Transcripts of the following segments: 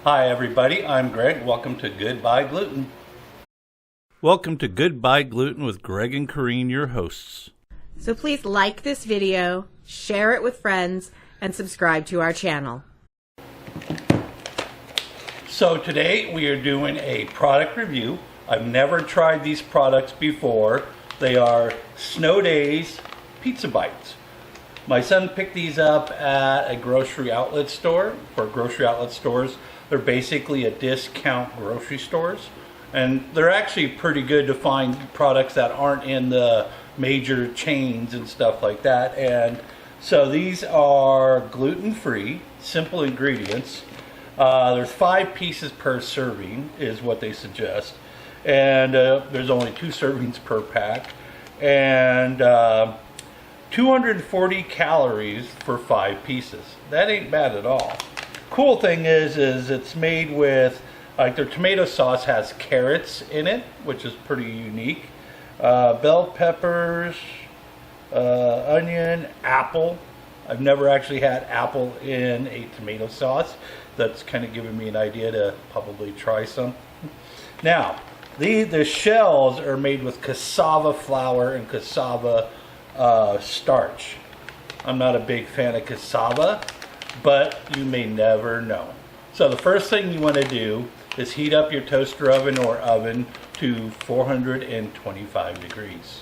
Hi everybody, I'm Greg. Welcome to Good-Bye Gluten. Welcome to Good-Bye Gluten with Greg and Corrine, your hosts. So please like this video, share it with friends, and subscribe to our channel. So today we are doing a product review. I've never tried these products before. They are Snow Days Pizza Bites. My son picked these up at a grocery outlet store. For grocery outlet stores, they're basically a discount grocery stores. And they're actually pretty good to find products that aren't in the major chains and stuff like that. And so these are gluten-free, simple ingredients. There's 5 pieces per serving is what they suggest. And there's only 2 servings per pack. And 240 calories for 5 pieces. That ain't bad at all. Cool thing is it's made with, like, their tomato sauce has carrots in it, which is pretty unique. Bell peppers, onion, apple. I've never actually had apple in a tomato sauce. That's kind of giving me an idea to probably try some. Now, the shells are made with cassava flour and cassava starch. I'm not a big fan of cassava, but you may never know. So the first thing you want to do is heat up your toaster oven or oven to 425 degrees.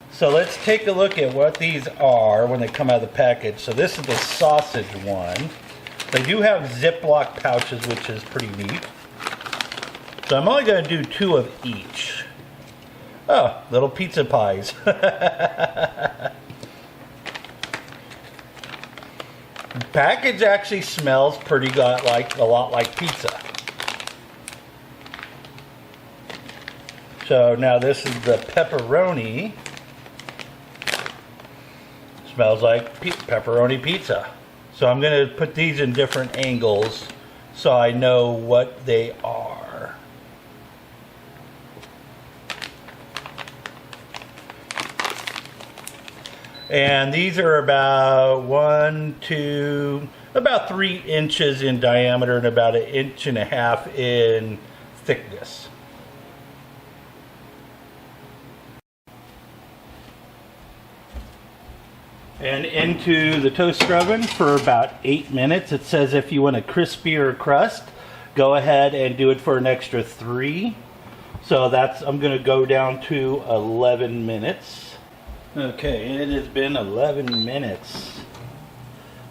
So let's take a look at what these are when they come out of the package. So this is the sausage one. They do have Ziploc pouches, which is pretty neat. So I'm only going to do 2 of each. Oh, little pizza pies. Package actually smells pretty a lot like pizza. So now this is the pepperoni. Smells like pepperoni pizza. So I'm going to put these in different angles so I know what they are. And these are about 3 inches in diameter and about 1.5 inches in thickness. And into the toaster oven for about 8 minutes. It says if you want a crispier crust, go ahead and do it for an extra 3. So I'm going to go down to 11 minutes. Okay, it has been 11 minutes.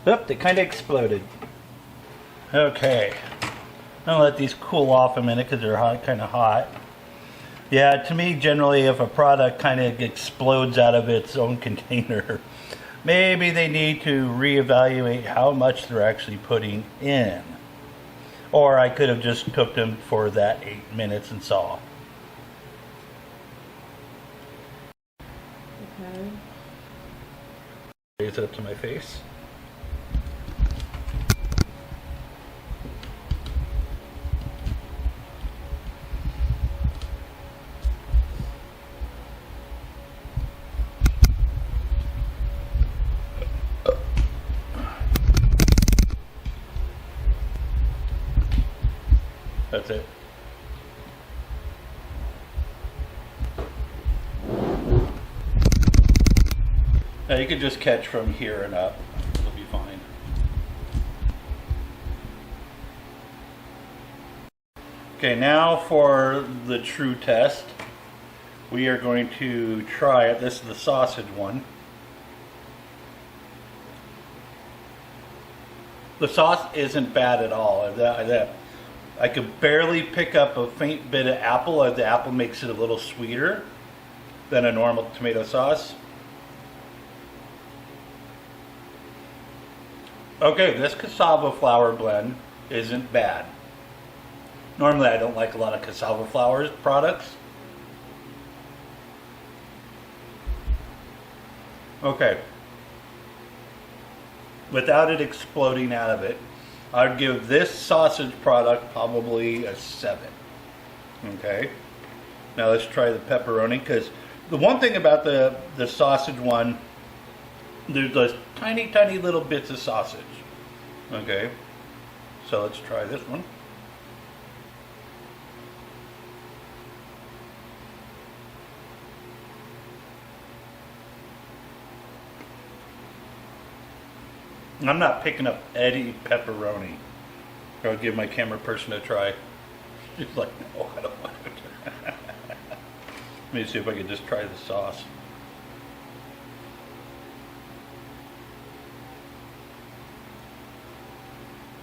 Oop, they kind of exploded. Okay, I'll let these cool off a minute because they're kind of hot. Yeah, to me, generally, if a product kind of explodes out of its own container, maybe they need to reevaluate how much they're actually putting in. Or I could have just cooked them for that 8 minutes and saw. Okay. Raise it up to my face. That's it. Now you can just catch from here and up. It'll be fine. Okay, now for the true test. We are going to try it. This is the sausage one. The sauce isn't bad at all. I could barely pick up a faint bit of apple. The apple makes it a little sweeter than a normal tomato sauce. Okay, this cassava flour blend isn't bad. Normally I don't like a lot of cassava flour products. Okay. Without it exploding out of it, I'd give this sausage product probably a 7. Okay. Now let's try the pepperoni, because the one thing about the sausage one, there's those tiny little bits of sausage. Okay. So let's try this one. I'm not picking up any pepperoni. I'll give my camera person a try. She's like, no, I don't want it. Let me see if I can just try the sauce.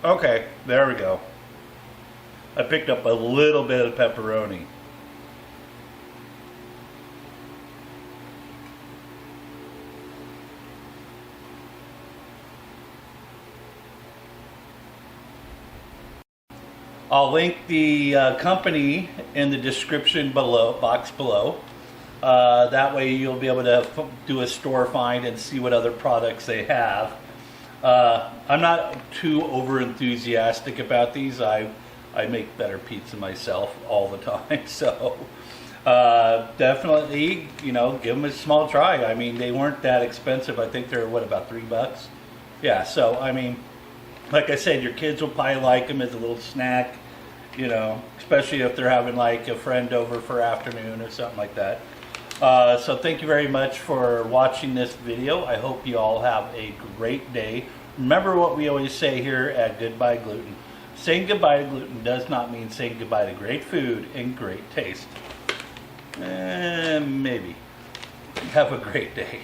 Okay, there we go. I picked up a little bit of pepperoni. I'll link the company in the description box below. That way you'll be able to do a store find and see what other products they have. I'm not too over enthusiastic about these. I make better pizza myself all the time, so definitely, give them a small try. I mean, they weren't that expensive. I think they're about $3? Yeah. So I mean, like I said, your kids will probably like them as a little snack, especially if they're having like a friend over for afternoon or something like that. So thank you very much for watching this video. I hope you all have a great day. Remember what we always say here at Good-Bye Gluten. Saying goodbye to gluten does not mean saying goodbye to great food and great taste. Maybe. Have a great day.